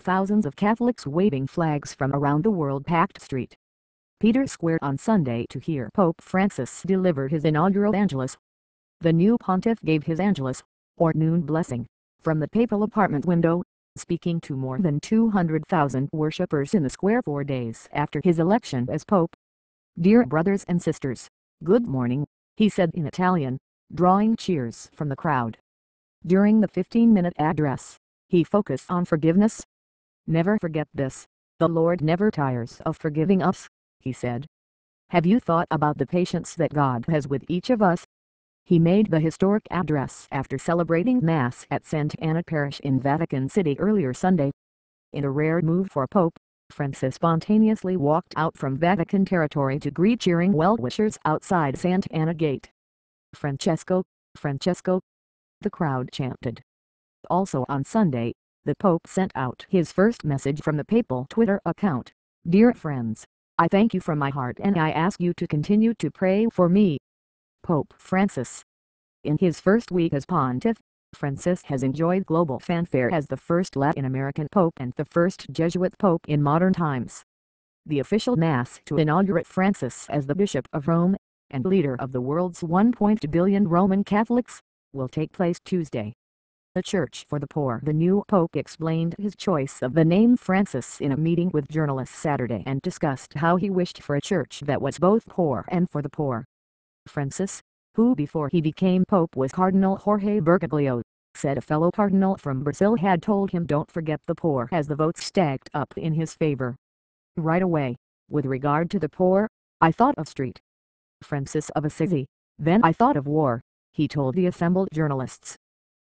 thousands of Catholics waving flags from around the world packed St. Peter's Square on Sunday to hear Pope Francis deliver his inaugural Angelus. The new pontiff gave his Angelus, or noon blessing, from the papal apartment window, speaking to more than 200,000 worshippers in the square 4 days after his election as pope. "Dear brothers and sisters, good morning," he said in Italian, drawing cheers from the crowd. During the 15-minute address, he focused on forgiveness. "Never forget this, the Lord never tires of forgiving us," he said. "Have you thought about the patience that God has with each of us?" He made the historic address after celebrating Mass at Santa Anna Parish in Vatican City earlier Sunday. In a rare move for Pope Francis spontaneously walked out from Vatican territory to greet cheering well-wishers outside Santa Anna Gate. "Francesco, Francesco," the crowd chanted. Also on Sunday, the Pope sent out his first message from the papal Twitter account. "Dear friends, I thank you from my heart and I ask you to continue to pray for me." Pope Francis. In his first week as pontiff, Francis has enjoyed global fanfare as the first Latin American pope and the first Jesuit pope in modern times. The official Mass to inaugurate Francis as the Bishop of Rome, and leader of the world's 1.2 billion Roman Catholics, will take place Tuesday. The Church for the Poor. The new pope explained his choice of the name Francis in a meeting with journalists Saturday and discussed how he wished for a church that was both poor and for the poor. Francis, who before he became pope was Cardinal Jorge Bergoglio, said a fellow cardinal from Brazil had told him don't forget the poor as the votes stacked up in his favor. "Right away, with regard to the poor, I thought of St. Francis of Assisi, then I thought of war," he told the assembled journalists.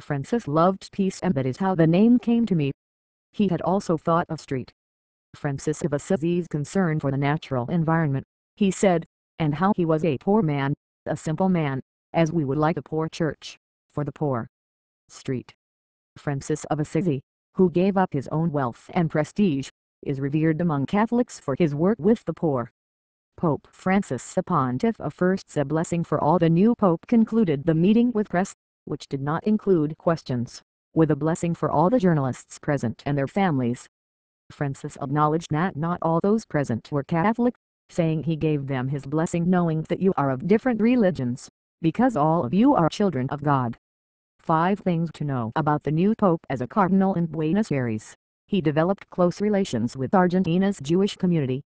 Francis loved peace and that is how the name came to me. He had also thought of St. Francis of Assisi's concern for the natural environment, he said, and how he was a poor man, a simple man, as we would like a poor church, for the poor. St. Francis of Assisi, who gave up his own wealth and prestige, is revered among Catholics for his work with the poor. Pope Francis, the pontiff, first a blessing for all. The new pope concluded the meeting with press, which did not include questions, with a blessing for all the journalists present and their families. Francis acknowledged that not all those present were Catholic, saying he gave them his blessing knowing that you are of different religions, because all of you are children of God. 5 things to know about the new pope. As a cardinal in Buenos Aires, he developed close relations with Argentina's Jewish community.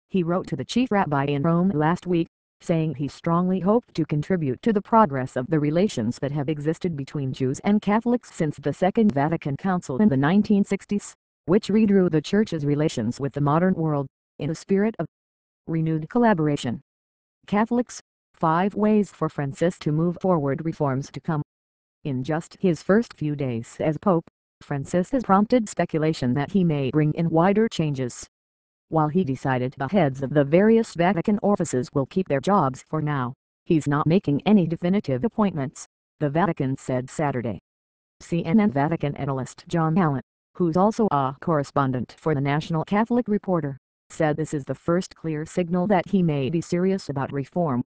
He wrote to the chief rabbi in Rome last week, saying he strongly hoped to contribute to the progress of the relations that have existed between Jews and Catholics since the Second Vatican Council in the 1960s, which redrew the Church's relations with the modern world, in a spirit of renewed collaboration. Catholics, 5 ways for Francis to move forward. Reforms to come. In just his first few days as Pope, Francis has prompted speculation that he may bring in wider changes. While he decided the heads of the various Vatican offices will keep their jobs for now, he's not making any definitive appointments, the Vatican said Saturday. CNN Vatican analyst John Allen, who's also a correspondent for the National Catholic Reporter, said this is the first clear signal that he may be serious about reform.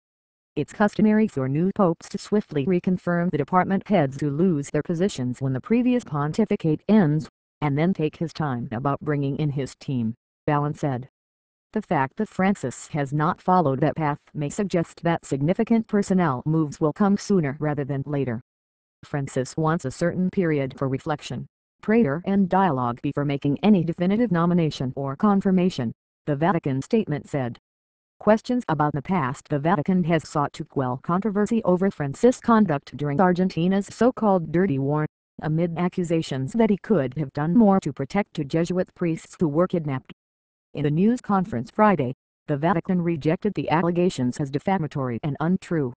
It's customary for new popes to swiftly reconfirm the department heads who lose their positions when the previous pontificate ends, and then take his time about bringing in his team, Allen said. The fact that Francis has not followed that path may suggest that significant personnel moves will come sooner rather than later. Francis wants a certain period for reflection, prayer and dialogue before making any definitive nomination or confirmation, the Vatican statement said. Questions about the past. The Vatican has sought to quell controversy over Francis' conduct during Argentina's so-called dirty war, amid accusations that he could have done more to protect 2 Jesuit priests who were kidnapped. In a news conference Friday, the Vatican rejected the allegations as defamatory and untrue.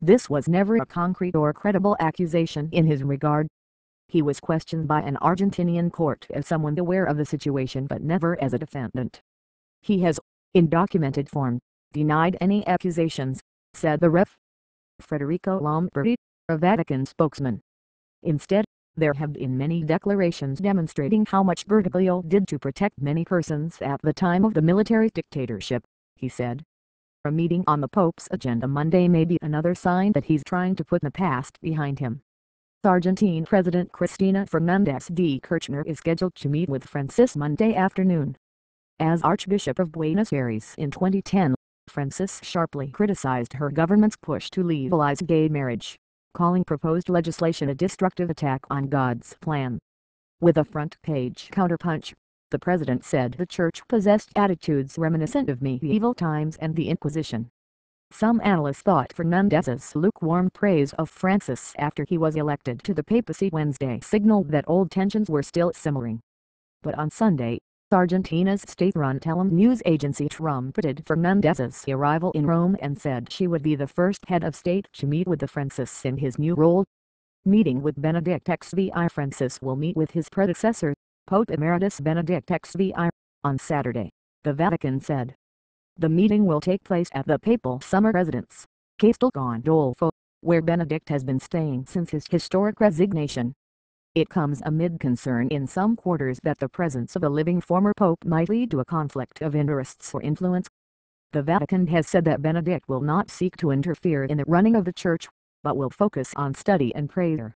This was never a concrete or credible accusation in his regard. He was questioned by an Argentinian court as someone aware of the situation but never as a defendant. He has, in documented form, denied any accusations, said the Rev. Federico Lombardi, a Vatican spokesman. Instead, there have been many declarations demonstrating how much Bergoglio did to protect many persons at the time of the military dictatorship, he said. A meeting on the Pope's agenda Monday may be another sign that he's trying to put the past behind him. Argentine President Cristina Fernández de Kirchner is scheduled to meet with Francis Monday afternoon. As Archbishop of Buenos Aires in 2010, Francis sharply criticized her government's push to legalize gay marriage, calling proposed legislation a destructive attack on God's plan. With a front-page counterpunch, the president said the church possessed attitudes reminiscent of medieval times and the Inquisition. Some analysts thought Fernandez's lukewarm praise of Francis after he was elected to the papacy Wednesday signaled that old tensions were still simmering. But on Sunday, Argentina's state-run news agency trumpeted Fernandez's arrival in Rome and said she would be the first head of state to meet with the Francis in his new role. Meeting with Benedict XVI, Francis will meet with his predecessor, Pope Emeritus Benedict XVI, on Saturday, the Vatican said. The meeting will take place at the papal summer residence, Castel Gandolfo, where Benedict has been staying since his historic resignation. It comes amid concern in some quarters that the presence of a living former pope might lead to a conflict of interests or influence. The Vatican has said that Benedict will not seek to interfere in the running of the church, but will focus on study and prayer.